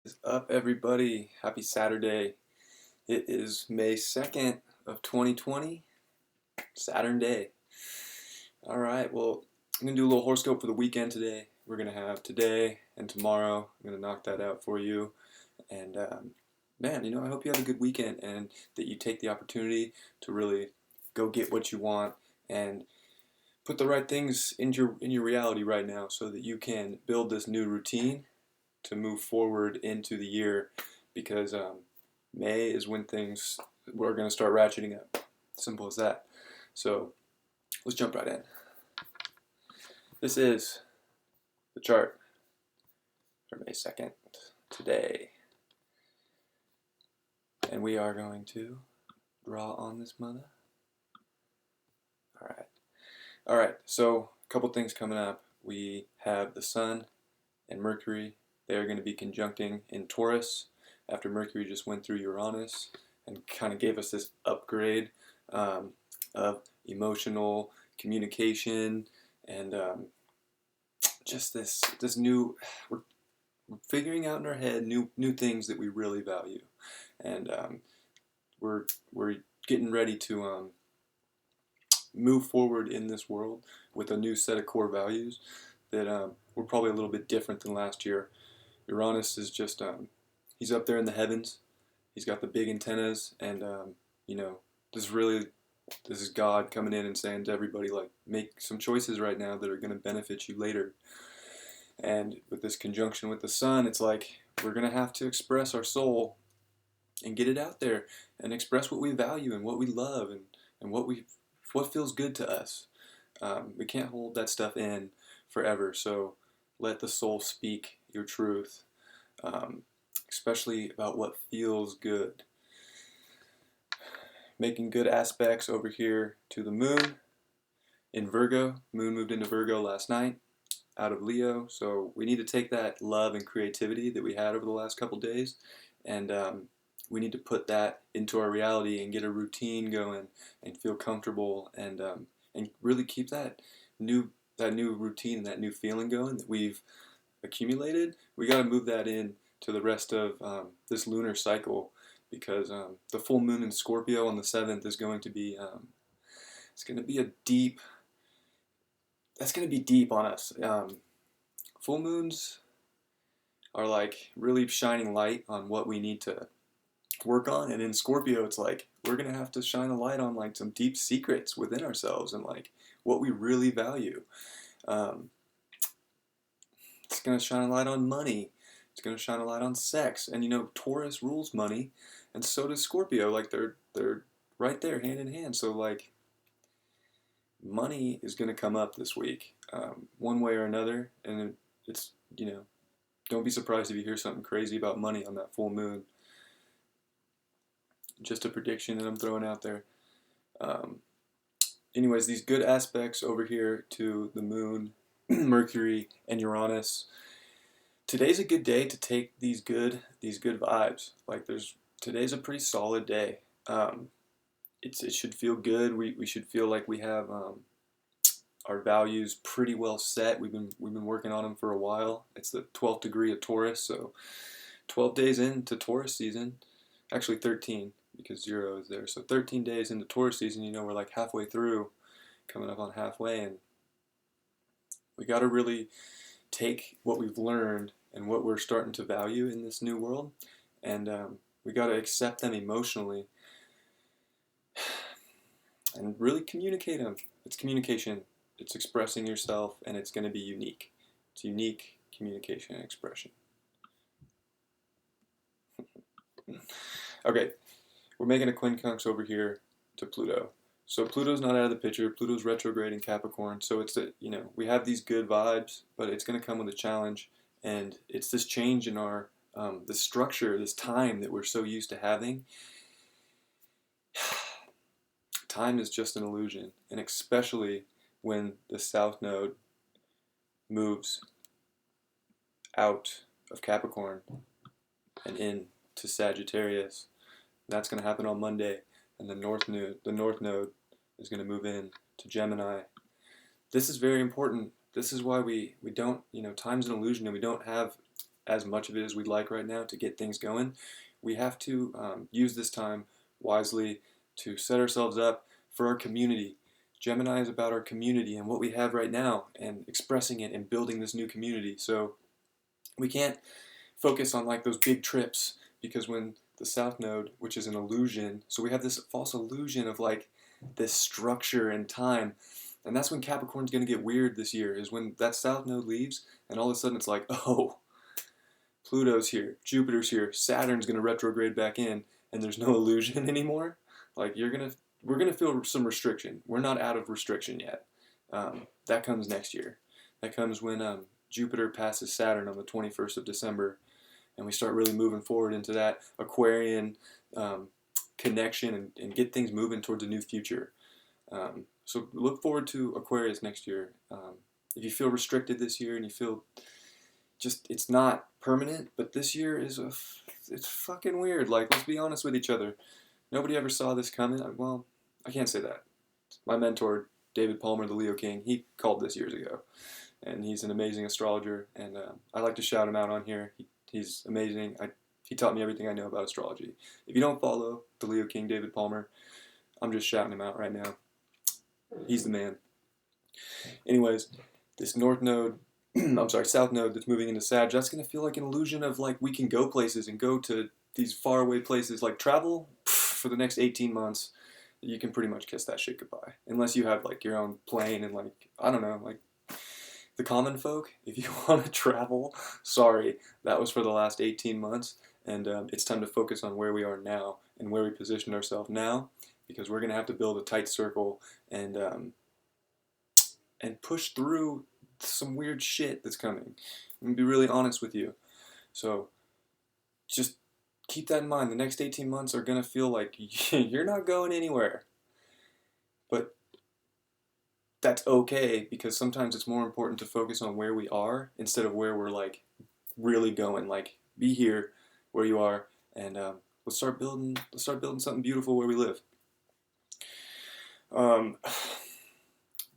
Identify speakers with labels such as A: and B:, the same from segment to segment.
A: Is up, everybody? Happy Saturday. It is May 2nd of 2020, Saturn Day. All right, well, I'm going to do a little horoscope for the weekend today. We're going to have today and tomorrow. I'm going to knock that out for you. And man, I hope you have a good weekend and that you take the opportunity to really go get what you want and put the right things in your reality right now so that you can build this new routine to move forward into the year because May is when things we're going to start ratcheting up. Simple as that. So let's jump right in. This is the chart for May 2nd today. And we are going to draw on this mother. All right. All right. So a couple things coming up. We have the Sun and Mercury. They are going to be conjuncting in Taurus after Mercury just went through Uranus and kind of gave us this upgrade of emotional communication and just this new we're figuring out in our head new things that we really value, and we're getting ready to move forward in this world with a new set of core values that were probably a little bit different than last year. Uranus is just he's up there in the heavens. He's got the big antennas, and you know, this really this is God coming in and saying to everybody, like, make some choices right now that are going to benefit you later. And with this conjunction with the sun, it's like we're going to have to express our soul and get it out there and express what we value and what we love and what feels good to us. We can't hold that stuff in forever. So let the soul speak your truth, especially about what feels good. Making good aspects over here to the moon in Virgo. Moon moved into Virgo last night out of Leo. So we need to take that love and creativity that we had over the last couple days, and we need to put that into our reality and get a routine going and feel comfortable and really keep that new routine and that new feeling going that we've accumulated. We got to move that in to the rest of this lunar cycle because the full moon in Scorpio on the 7th is going to be it's going to be a deep that's going to be deep on us. Full moons are like really shining light on what we need to work on, and in Scorpio it's like we're going to have to shine a light on like some deep secrets within ourselves and like what we really value. um, it's going to shine a light on money. It's going to shine a light on sex, and Taurus rules money, and so does Scorpio. Like they're right there, hand in hand. So like money is going to come up this week, one way or another, and it's don't be surprised if you hear something crazy about money on that full moon. Just a prediction that I'm throwing out there. Um, Anyways, these good aspects over here to the moon, Mercury, and Uranus. Today's a good day to take these good vibes. Like today's a pretty solid day. It should feel good. We should feel like we have our values pretty well set. We've been working on them for a while. It's the 12th degree of Taurus, so 12 days into Taurus season, actually 13 because 0 is there. So 13 days into Taurus season, we're like halfway through, coming up on halfway, and we got to really take what we've learned and what we're starting to value in this new world, and we got to accept them emotionally and really communicate them. It's communication. It's expressing yourself, and it's going to be unique. It's unique communication and expression. Okay, we're making a quincunx over here to Pluto. So Pluto's not out of the picture. Pluto's retrograde in Capricorn. So it's we have these good vibes, but it's going to come with a challenge, and it's this change in our the structure, this time that we're so used to having. Time is just an illusion, and especially when the South Node moves out of Capricorn and into Sagittarius. That's going to happen on Monday, and the North Node is going to move in to Gemini. This is very important. This is why we don't, time's an illusion, and we don't have as much of it as we'd like right now to get things going. We have to use this time wisely to set ourselves up for our community. Gemini is about our community and what we have right now and expressing it and building this new community. So we can't focus on like those big trips, because when the South Node, which is an illusion, so we have this false illusion of like this structure and time, and that's when Capricorn's going to get weird this year, is when that South Node leaves and all of a sudden it's like, oh, Pluto's here, Jupiter's here, Saturn's going to retrograde back in, and there's no illusion anymore. Like we're gonna feel some restriction. We're not out of restriction yet. That comes next year. That comes when Jupiter passes Saturn on the 21st of December, and we start really moving forward into that Aquarian connection and get things moving towards a new future. So look forward to Aquarius next year. If you feel restricted this year and you feel just it's not permanent, but this year it's fucking weird. Like, let's be honest with each other. Nobody ever saw this coming. Well, I can't say that. My mentor, David Palmer, the Leo King, he called this years ago. And he's an amazing astrologer, and I like to shout him out on here. He's amazing. He taught me everything I know about astrology. If you don't follow the Leo King, David Palmer, I'm just shouting him out right now. He's the man. Anyways, this North Node, South Node that's moving into Sag, that's going to feel like an illusion of like we can go places and go to these faraway places. Like travel for the next 18 months, you can pretty much kiss that shit goodbye. Unless you have like your own plane and like, I don't know, like the common folk, if you want to travel, sorry, that was for the last 18 months. And it's time to focus on where we are now and where we position ourselves now, because we're going to have to build a tight circle and push through some weird shit that's coming. I'm going to be really honest with you. So just keep that in mind. The next 18 months are going to feel like you're not going anywhere. But that's okay, because sometimes it's more important to focus on where we are instead of where we're like really going. Like, be here where you are, and let's start building something beautiful where we live.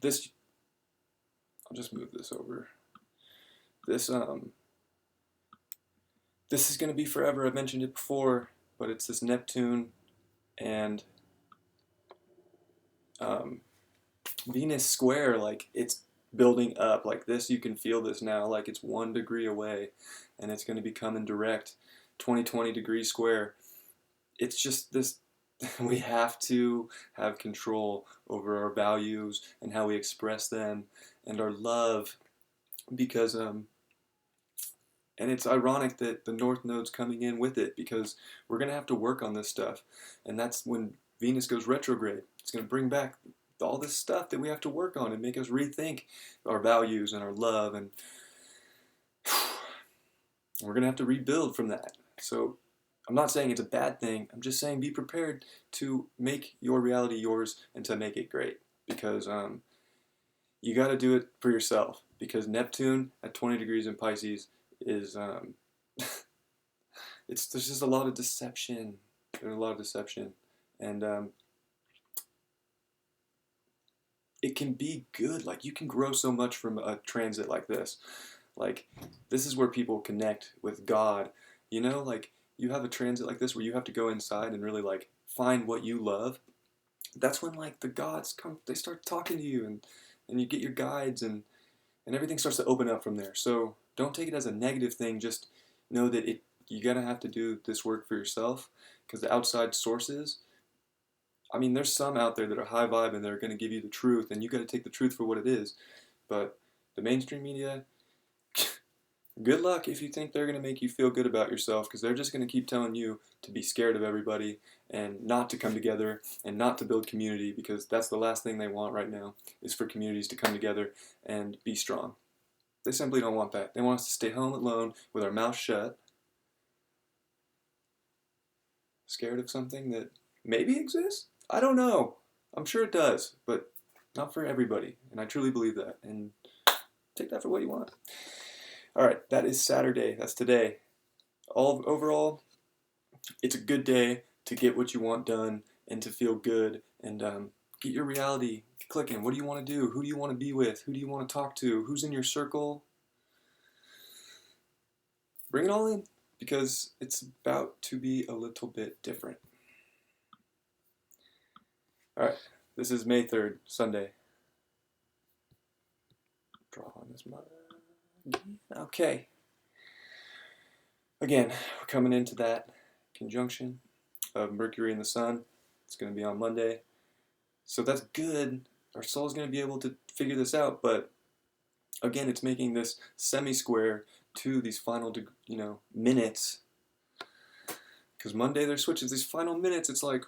A: This, I'll just move this over. This is going to be forever. I've mentioned it before, but it's this Neptune and Venus square. Like, it's building up. Like this, you can feel this now. Like it's 1 degree away, and it's going to be coming direct. 20 degree square. It's just this. We have to have control over our values and how we express them and our love, because and it's ironic that the North Node's coming in with it, because we're going to have to work on this stuff, and that's when Venus goes retrograde. It's going to bring back all this stuff that we have to work on and make us rethink our values and our love, and we're going to have to rebuild from that. So I'm not saying it's a bad thing. I'm just saying be prepared to make your reality yours and to make it great, because you got to do it for yourself, because Neptune at 20 degrees in Pisces is there's just a lot of deception. There's a lot of deception, and it can be good. Like, you can grow so much from a transit like this. Like, this is where people connect with God. You know, like, you have a transit like this where you have to go inside and really like find what you love. That's when like the gods come, they start talking to you, and you get your guides, and everything starts to open up from there. So don't take it as a negative thing. Just know that you gotta have to do this work for yourself, because the outside sources, I mean, there's some out there that are high vibe and they're going to give you the truth, and you got to take the truth for what it is. But the mainstream media, good luck if you think they're going to make you feel good about yourself, because they're just going to keep telling you to be scared of everybody and not to come together and not to build community, because that's the last thing they want right now, is for communities to come together and be strong. They simply don't want that. They want us to stay home alone with our mouth shut, scared of something that maybe exists. I don't know. I'm sure it does, but not for everybody. And I truly believe that. And take that for what you want. All right, that is Saturday. That's today. Overall, it's a good day to get what you want done and to feel good and get your reality clicking. What do you want to do? Who do you want to be with? Who do you want to talk to? Who's in your circle? bring it all in, because it's about to be a little bit different. All right, this is May 3rd, Sunday. Draw on this mug. Okay. Again, we're coming into that conjunction of Mercury and the Sun. It's going to be on Monday. So that's good. Our soul's going to be able to figure this out, but again, it's making this semi-square to these final, minutes. Because Monday they're switching these final minutes. It's like,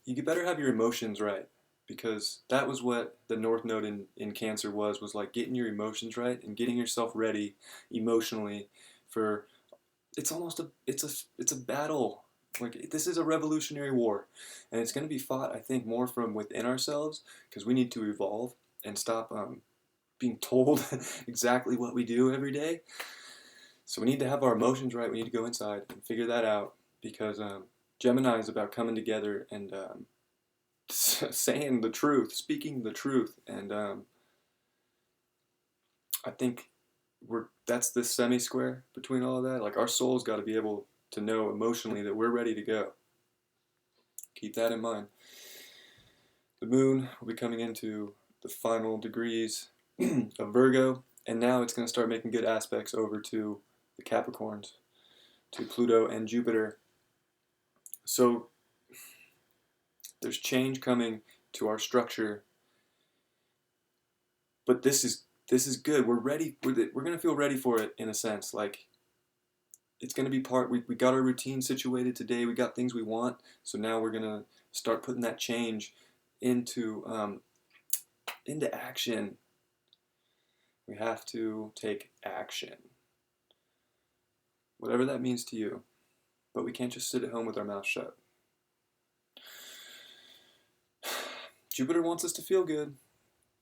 A: you better have your emotions right, because that was what the North Node in Cancer was like getting your emotions right and getting yourself ready emotionally for. It's almost it's a battle. Like, this is a revolutionary war, and it's going to be fought, I think, more from within ourselves, because we need to evolve and stop being told exactly what we do every day. So we need to have our emotions right. We need to go inside and figure that out, because Gemini is about coming together and saying the truth, speaking the truth, and I think that's this semi-square between all of that. Like, our soul's got to be able to know emotionally that we're ready to go. Keep that in mind. The moon will be coming into the final degrees of Virgo, and now it's going to start making good aspects over to the Capricorns, to Pluto and Jupiter. So there's change coming to our structure, but this is good. We're ready. We're going to feel ready for it, in a sense. Like, it's going to be part. We got our routine situated today. We got things we want. So now we're going to start putting that change into action. We have to take action, whatever that means to you. But we can't just sit at home with our mouth shut. Jupiter wants us to feel good.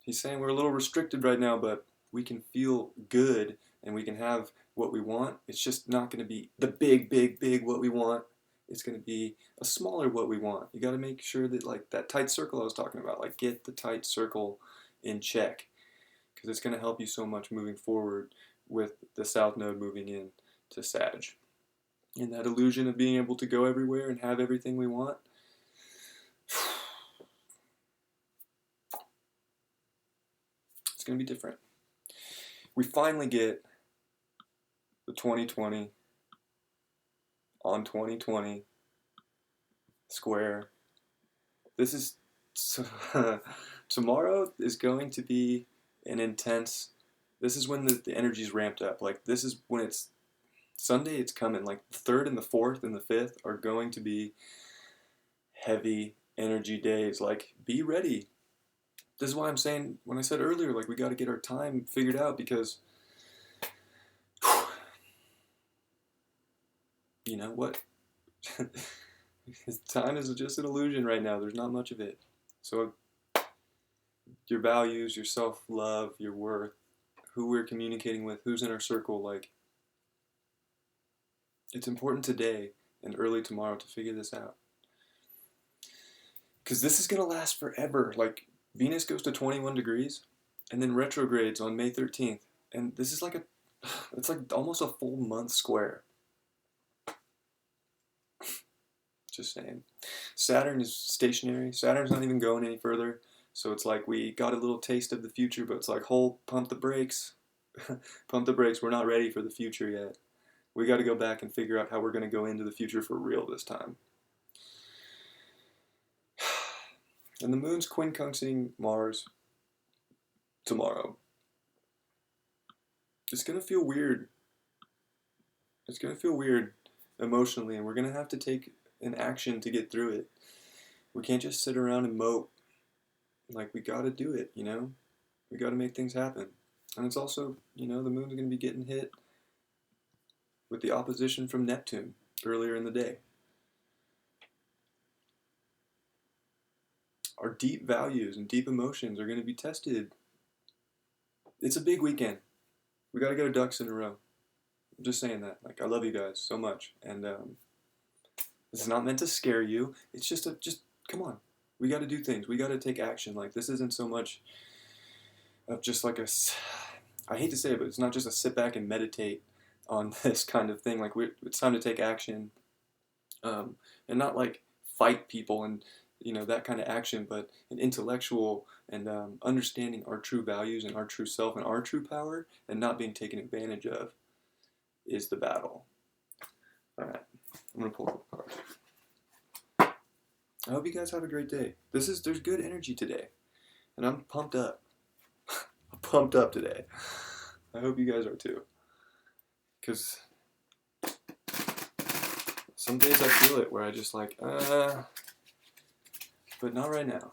A: He's saying we're a little restricted right now, but we can feel good and we can have what we want. It's just not going to be the big what we want. It's going to be a smaller what we want. You got to make sure that, like, that tight circle I was talking about, like, get the tight circle in check, because it's going to help you so much moving forward with the South Node moving in to Sag. And that illusion of being able to go everywhere and have everything we want. It's going to be different. We finally get the 2020 on 2020 square. This is tomorrow is going to be an intense. This is when the energy's ramped up. Like, this is when it's Sunday. It's coming. Like, the 3rd and the 4th and the 5th are going to be heavy energy days. Like, be ready. This is why I'm saying, when I said earlier, like, we got to get our time figured out, because you know what? Time is just an illusion right now. There's not much of it. So your values, your self-love, your worth, who we're communicating with, who's in our circle, like, it's important today and early tomorrow to figure this out. Because this is going to last forever. Like, Venus goes to 21 degrees and then retrogrades on May 13th. And this is like it's like almost a full month square. Just saying. Saturn is stationary. Saturn's not even going any further. So it's like we got a little taste of the future, but it's like, pump the brakes. Pump the brakes. We're not ready for the future yet. We got to go back and figure out how we're going to go into the future for real this time. And the moon's quincunxing Mars tomorrow. It's going to feel weird. It's going to feel weird emotionally, and we're going to have to take an action to get through it. We can't just sit around and mope. Like, we got to do it, you know? We got to make things happen. And it's also, the moon's going to be getting hit with the opposition from Neptune earlier in the day. Our deep values and deep emotions are going to be tested. It's a big weekend. We got to get our ducks in a row. I'm just saying that. Like, I love you guys so much. And this is not meant to scare you. It's just come on. We got to do things. We got to take action. Like, this isn't so much of just like I hate to say it, but it's not just a sit back and meditate on this kind of thing. Like it's time to take action, and not like fight people and that kind of action, but an intellectual and understanding our true values and our true self and our true power and not being taken advantage of is the battle. All right, I'm gonna pull up a card. I hope you guys have a great day. There's good energy today, and I'm pumped up. I'm pumped up today. I hope you guys are too, because some days I feel it where I just like, but not right now.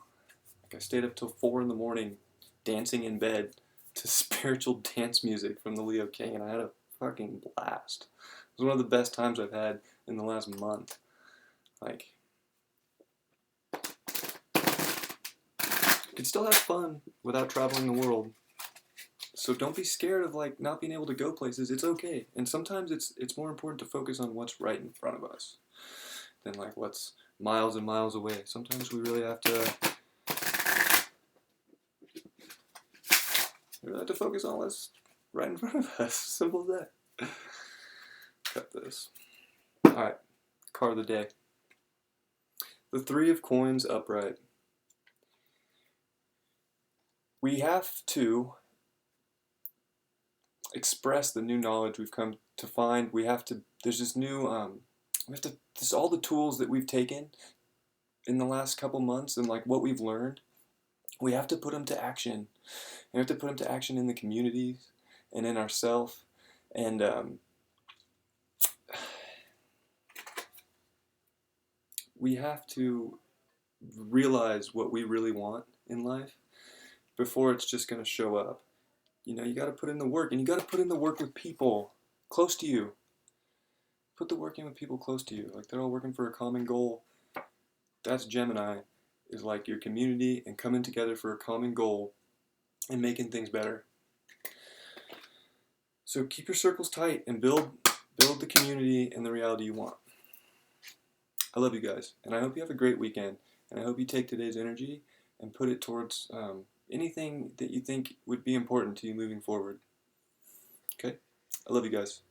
A: Like I stayed up till 4 in the morning dancing in bed to spiritual dance music from the Leo King, and I had a fucking blast. It was one of the best times I've had in the last month. Like, you can still have fun without traveling the world. So don't be scared of like not being able to go places. It's okay. And sometimes it's more important to focus on what's right in front of us than like what's miles and miles away. Sometimes we really have to focus on what's right in front of us. Simple as that. Cut this. Alright. Card of the day. The 3 of Coins upright. We have to express the new knowledge we've come to find. There's this new, there's all the tools that we've taken in the last couple months and like what we've learned. We have to put them to action. We have to put them to action in the communities and in ourselves. And we have to realize what we really want in life before it's just going to show up. You got to put in the work, and you got to put in the work with people close to you. Put the work in with people close to you. Like they're all working for a common goal. That's Gemini, is like your community and coming together for a common goal and making things better. So keep your circles tight and build the community and the reality you want. I love you guys, and I hope you have a great weekend, and I hope you take today's energy and put it towards anything that you think would be important to you moving forward. Okay? I love you guys.